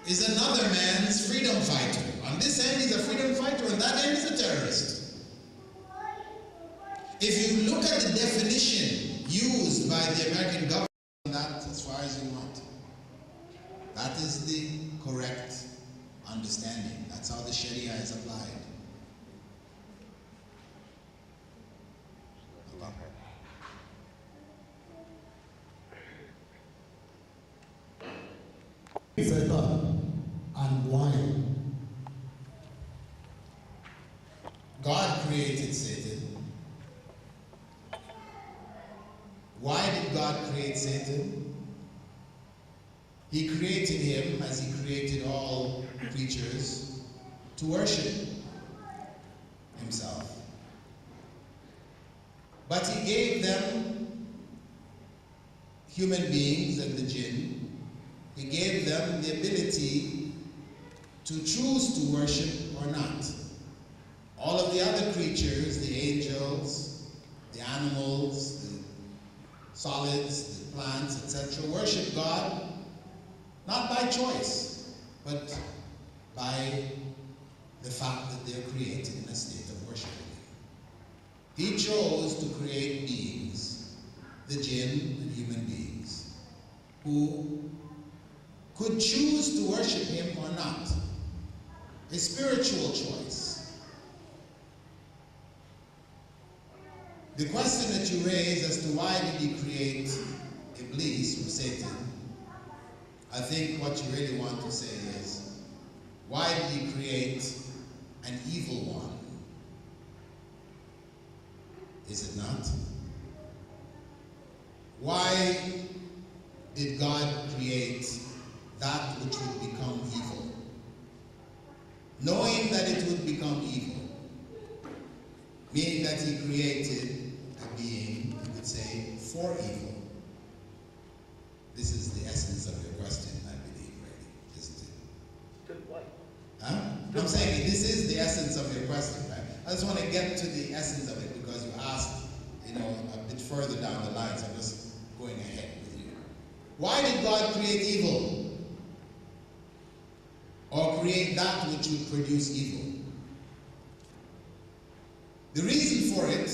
is another man's freedom fighter. On this end, he's a freedom fighter, on that end, he's a terrorist. If you look at the definition used by the American government, that as far as you want, that is the correct understanding. That's how the Sharia is applied. Satan, and why? God created Satan. Why did God create Satan? He created him, as he created all creatures, to worship himself. But he gave them, human beings and the jinn, he gave them the ability to choose to worship or not. All of the other creatures, the angels, the animals, the solids, the plants, etc., worship God not by choice, but by the fact that they're created in a state of worshiping Him. He chose to create beings, the jinn and human beings, who could choose to worship Him or not. A spiritual choice. The question that you raise as to why did He create Iblis or Satan, I think what you really want to say is, why did He create an evil one? Is it not? Why did God create that which would become evil? Knowing that it would become evil, meaning that He created a being, you could say, for evil. This is the essence of your question, I believe, really, isn't it? Good what? Huh? I'm saying this is the essence of your question, right? I just want to get to the essence of it because you asked, a bit further down the line, so I'm just going ahead with you. Why did God create evil? Or create that which would produce evil? The reason for it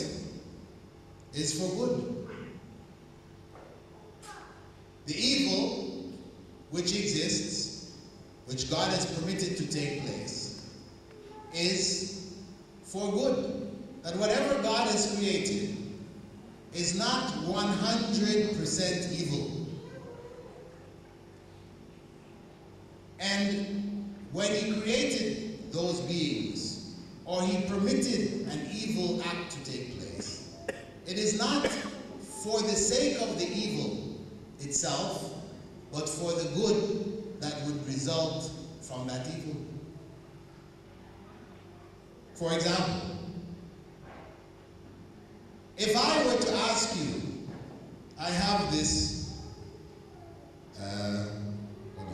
is for good. The evil which exists, which God has permitted to take place, is for good. That whatever God has created is not 100% evil. And when He created those beings, or He permitted an evil act to take place, it is not for the sake of the evil itself, but for the good that would result from that evil. For example, if I were to ask you, I have this,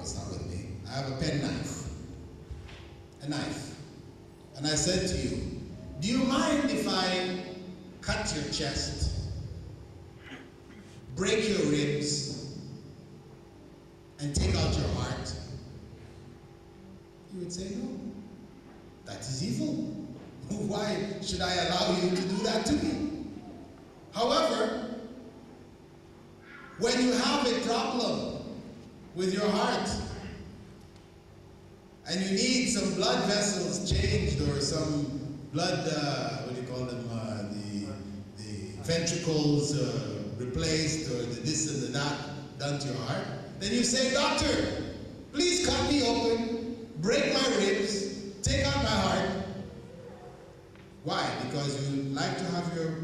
it's not with me, I have a penknife, a knife, and I said to you, do you mind if I cut your chest, break your ribs, and take out your heart? You would say, no, that is evil. Why should I allow you to do that to me? However, when you have a problem with your heart, and you need some blood vessels changed or some blood, the ventricles replaced or the this and the that done to your heart, then you say, doctor, please cut me open, break my ribs, take out my heart. Why? Because you like to have your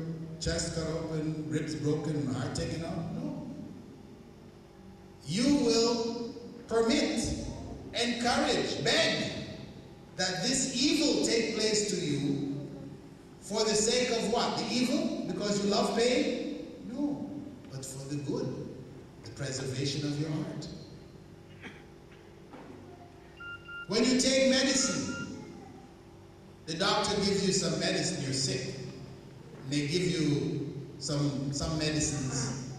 chest cut open, ribs broken, heart taken out? No. You will permit, encourage, beg that this evil take place to you for the sake of what? The evil? Because you love pain? No. But for the good, the preservation of your heart. When you take medicine, the doctor gives you some medicine, you're sick. And they give you some medicines.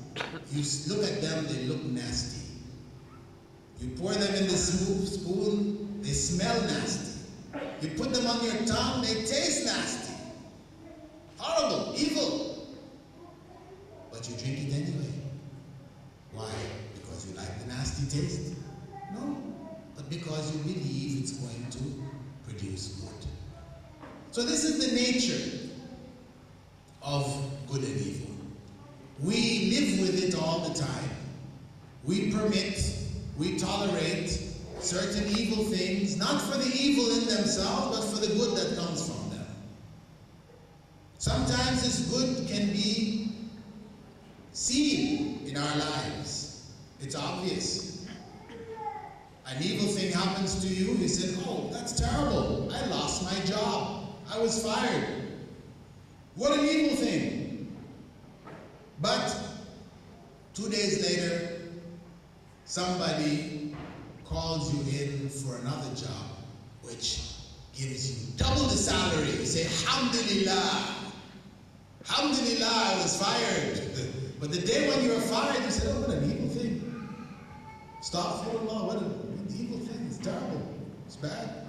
You look at them, they look nasty. You pour them in the spoon, they smell nasty. You put them on your tongue, they taste nasty. Horrible, evil. But you drink it anyway. Why? Because you like the nasty taste? No, but because you believe it's going to produce good. So this is the nature of good and evil. We live with it all the time. We permit, we tolerate certain evil things, not for the evil in themselves, but for the good that comes from them. Sometimes this good can be seen in our lives. It's obvious. An evil thing happens to you, you say, oh, that's terrible. I lost my job. I was fired. What an evil thing. But 2 days later, somebody calls you in for another job, which gives you double the salary. You say, Alhamdulillah. Alhamdulillah, I was fired. But the day when you were fired, you said, oh, what an evil thing. Stop for Allah, what an evil thing. It's terrible. It's bad.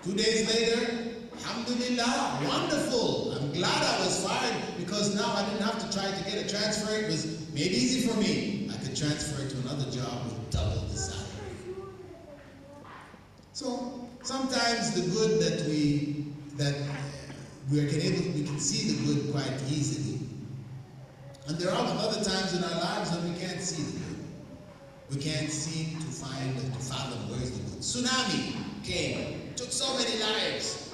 2 days later, Alhamdulillah, wonderful. I'm glad I was fired because now I didn't have to try to get a transfer. It was made easy for me. I could transfer to another job with double the salary. So sometimes the good that we can see the good quite easily. And there are other times in our lives when we can't see the good. We can't seem to fathom where's the good. Tsunami came, took so many lives.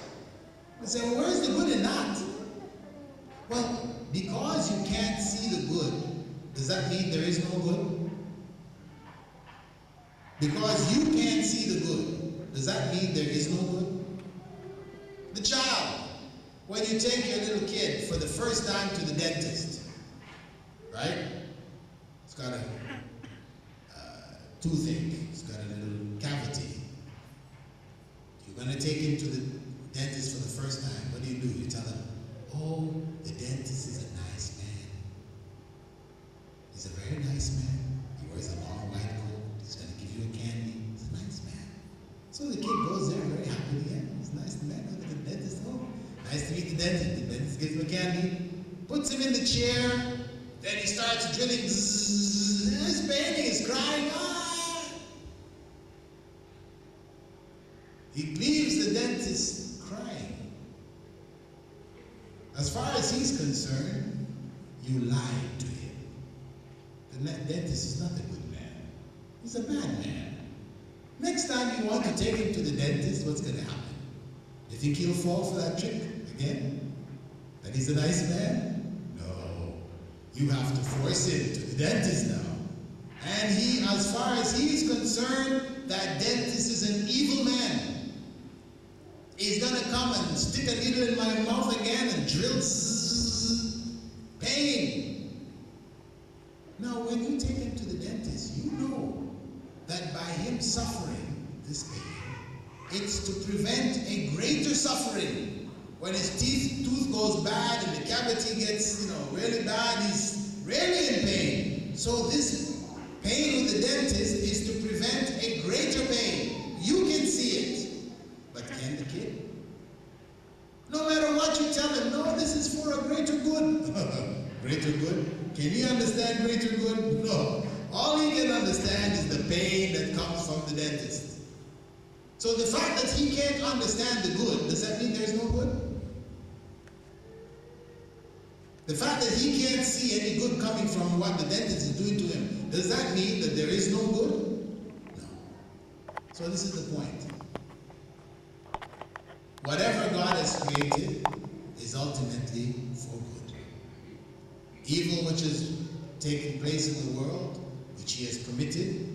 We say, well, where's the good in that? Well, because you can't see the good, does that mean there is no good? Because you can't see the good, does that mean there is no good? The child, when you take your little kid for the first time to the dentist, right? It's got a toothache, it's got a little cavity. You're going to take him to the dentist for the first time. What do? You tell him, oh, the dentist is a nice man. He's a very nice man. He wears a long white coat. He's going to give you a candy. He's a nice man. So the kid goes there very happily. Yeah, he's a nice man. Go to the dentist. Oh, nice to meet the dentist. The dentist gives him a candy, puts him in the chair. Then he starts drilling. He's paining. He's crying. Ah! He leaves the dentist crying. As far as he's concerned, you lied to him. The dentist is not a good man. He's a bad man. Next time you want to take him to the dentist, what's going to happen? You think he'll fall for that trick again? That he's a nice man? No. You have to force him to the dentist now. And he, as far as he's concerned, that dentist is an evil man. He's going to come and stick a needle in my mouth again and drill pain. Now, when you take him to the dentist, you know that by him suffering this pain, it's to prevent a greater suffering. When his tooth goes bad and the cavity gets, really bad, he's really in pain. So this pain with the dentist is to prevent a greater pain. You can see it. But can the kid? No matter what you tell him, no, this is for a greater good. Greater good? Can he understand greater good? No. All he can understand is the pain that comes from the dentist. So the fact that he can't understand the good, does that mean there's no good? The fact that he can't see any good coming from what the dentist is doing to him, does that mean that there is no good? No. So this is the point. Whatever God has created is ultimately for good. Evil which is taking place in the world, which He has permitted,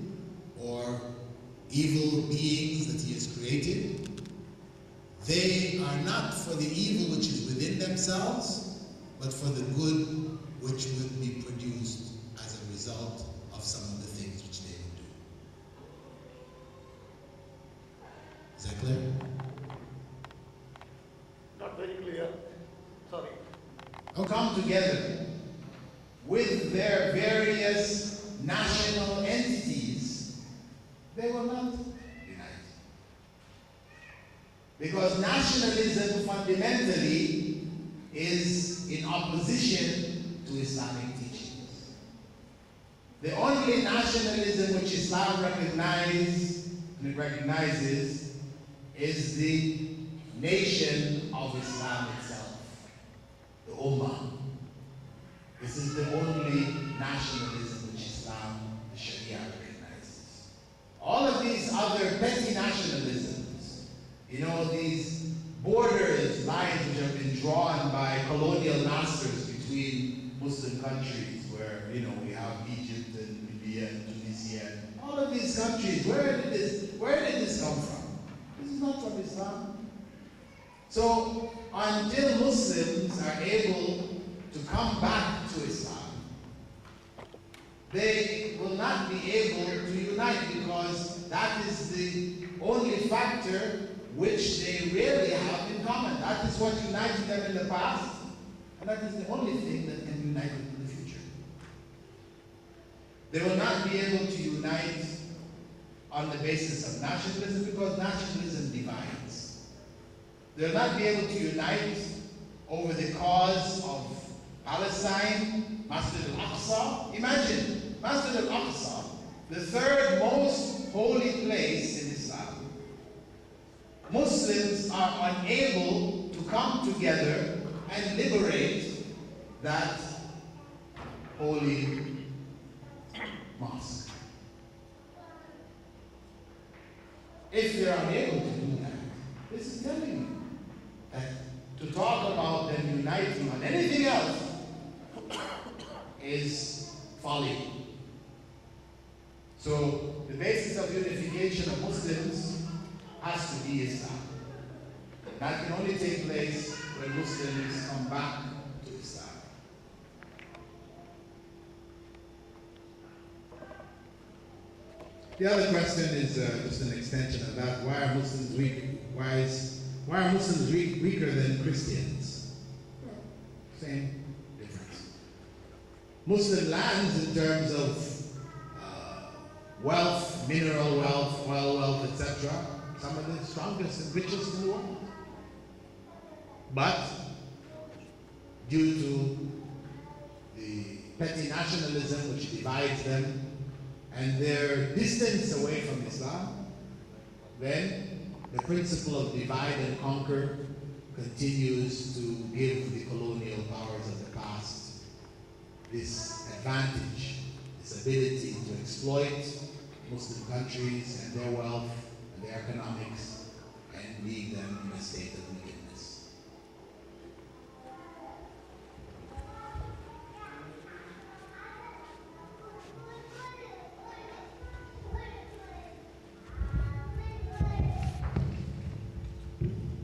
or evil beings that He has created, they are not for the evil which is within themselves, but for the good which would be produced as a result of some of the things which they would do. Is that clear? Not very clear. Sorry. Now come together with their various national entities They will not unite. Because nationalism fundamentally is in opposition to Islamic teachings. The only nationalism which Islam recognizes is the nation of Islam itself, the Ummah. This is the only nationalism which Islam, the Sharia, recognizes. All of these other petty nationalisms, these borders, lines which have been drawn by colonial masters between Muslim countries, where we have Egypt and Libya and Tunisia, all of these countries, where did this come from? This is not from Islam. So until Muslims are able to come back to Islam, they will not be able to unite, because that is the only factor which they really have in common. That is what united them in the past, and that is the only thing that can unite them in the future. They will not be able to unite on the basis of nationalism, because nationalism divides. They will not be able to unite over the cause of Palestine, Masjid al-Aqsa. Imagine, Masjid al-Aqsa, the third most holy place in Islam. Muslims are unable to come together and liberate that holy mosque. If they're unable to do that, this is telling you that to talk about them uniting on anything else is folly. So the basis of unification of Muslims has to be Islam. That can only take place when Muslims come back to Islam. The other question is just an extension of that. Why are Muslims weak? Why are Muslims weaker than Christians? Same difference. Muslim lands in terms of wealth, mineral wealth, oil wealth, etc., some of the strongest and richest in the world. But due to the petty nationalism which divides them and their distance away from Islam, then the principle of divide and conquer continues to give the colonial powers of the past this advantage, this ability to exploit Muslim countries and their wealth and their economics and leave them in a state of wickedness.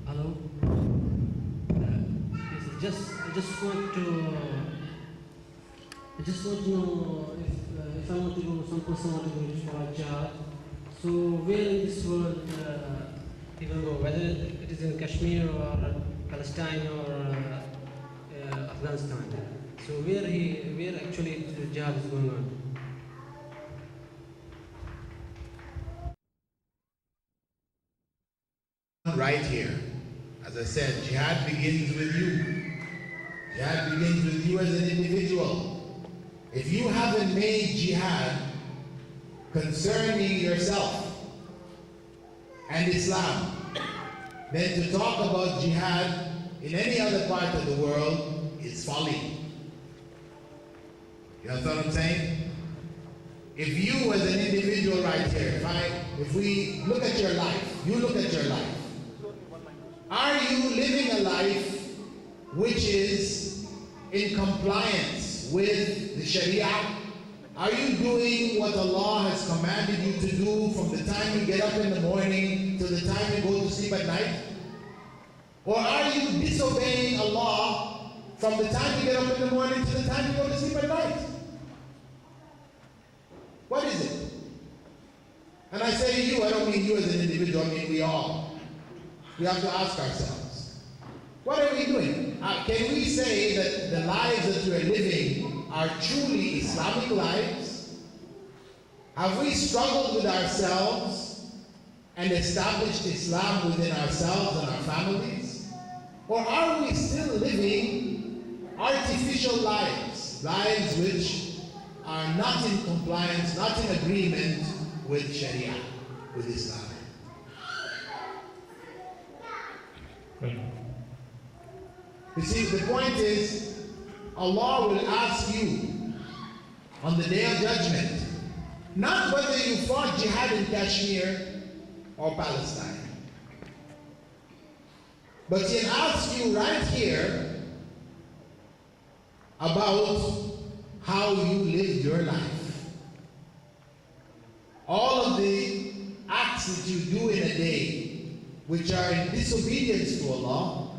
Hello. I just want to know if I want to go, some person want to go for a job. So where in this world people go, whether it is in Kashmir or Palestine or Afghanistan. So where actually the job is going on? Right here. As I said, jihad begins with you. Jihad begins with you as an individual. If you haven't made jihad concerning yourself and Islam, then to talk about jihad in any other part of the world is folly. You understand what I'm saying? If you as an individual right here, if we look at your life, you look at your life. Are you living a life which is in compliance with the Sharia? Are you doing what Allah has commanded you to do from the time you get up in the morning to the time you go to sleep at night? Or are you disobeying Allah from the time you get up in the morning to the time you go to sleep at night? What is it? And I say you, I don't mean you as an individual, I mean we all. We have to ask ourselves, what are we doing? Can we say that the lives that we are living are truly Islamic lives? Have we struggled with ourselves and established Islam within ourselves and our families? Or are we still living artificial lives, lives which are not in compliance, not in agreement with Sharia, with Islam? You see, the point is, Allah will ask you on the Day of Judgment, not whether you fought jihad in Kashmir or Palestine, but He'll ask you right here about how you lived your life. All of the acts that you do in a day, which are in disobedience to Allah,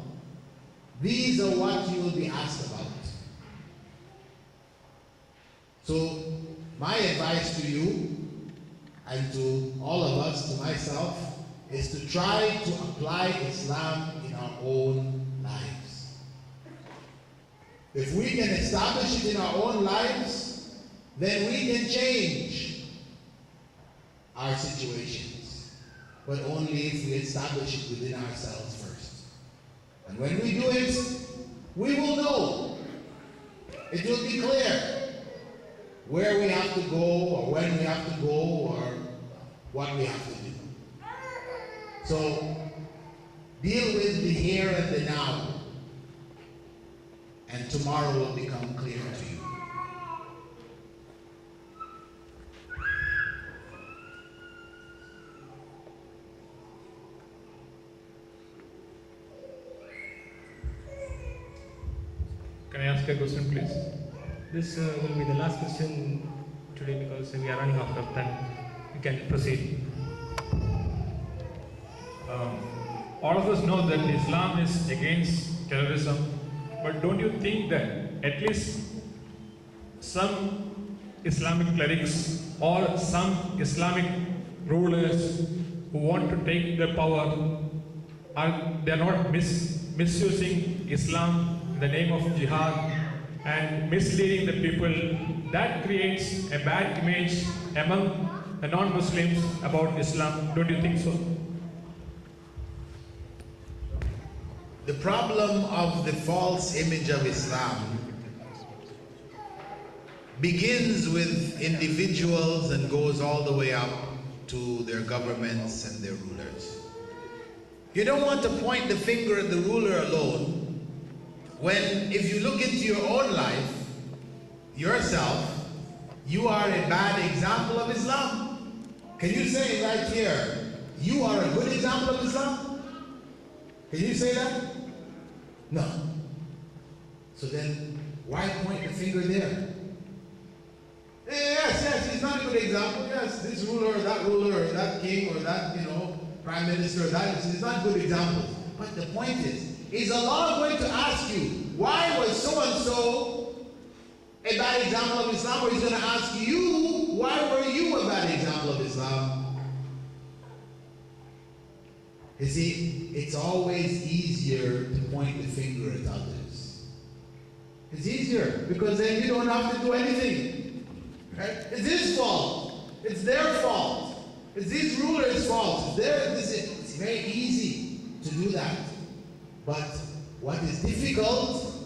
these are what you will be asked about. So, my advice to you and to all of us, to myself, is to try to apply Islam in our own lives. If we can establish it in our own lives, then we can change our situations. But only if we establish it within ourselves first. And when we do it, we will know. It will be clear where we have to go, or when we have to go, or what we have to do. So, deal with the here and the now, and tomorrow will become clear to you. Can I ask a question, please? This will be the last question today because we are running out of time. We can proceed. All of us know that Islam is against terrorism, but don't you think that at least some Islamic clerics or some Islamic rulers who want to take the power they are not misusing Islam in the name of jihad and misleading the people? That creates a bad image among the non-Muslims about Islam. Don't you think so? The problem of the false image of Islam begins with individuals and goes all the way up to their governments and their rulers. You don't want to point the finger at the ruler alone when, if you look into your own life, yourself, you are a bad example of Islam. Can you say right here, you are a good example of Islam? Can you say that? No. So then, why point the finger there? Yes, he's not a good example. Yes, this ruler or that king or that, prime minister, that is not good examples. But the point is Allah going to ask you, why was so-and-so a bad example of Islam? Or He's going to ask you, why were you a bad example of Islam? You see, it's always easier to point the finger at others. It's easier, because then you don't have to do anything. Right? It's his fault. It's their fault. It's these rulers' fault. It's very easy to do that. But what is difficult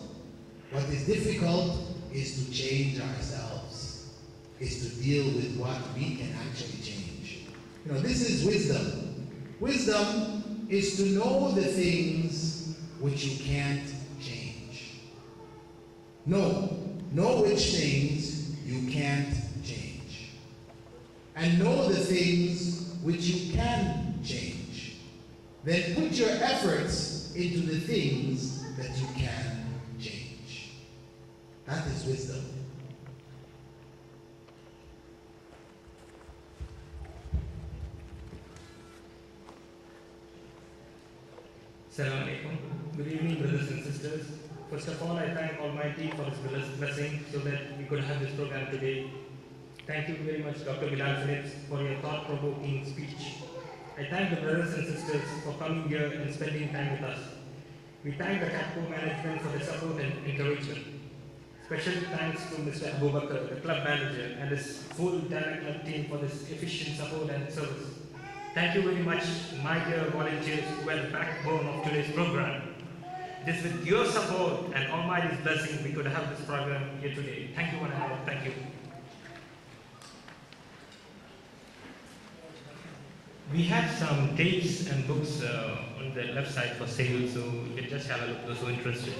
is to change ourselves, is to deal with what we can actually change. This is wisdom. Wisdom is to know the things which you can't change. Know which things you can't change. And know the things which you can change. Then put your efforts into the things that you can change. That is wisdom. Assalamu alaikum. Good evening, brothers and sisters. First of all, I thank Almighty for His blessing so that we could have this program today. Thank you very much, Dr. Bilal Phillips, for your thought-provoking speech. I thank the brothers and sisters for coming here and spending time with us. We thank the CAPCO management for the support and encouragement. Special thanks to Mr. Abubakar, the club manager, and his full Dana Club team for this efficient support and service. Thank you very much, my dear volunteers, who are the backbone of today's program. It is with your support and Almighty's blessing we could have this program here today. Thank you one and all. Thank you. We have some tapes and books on the left side for sale, so you can just have a look, those who are interested.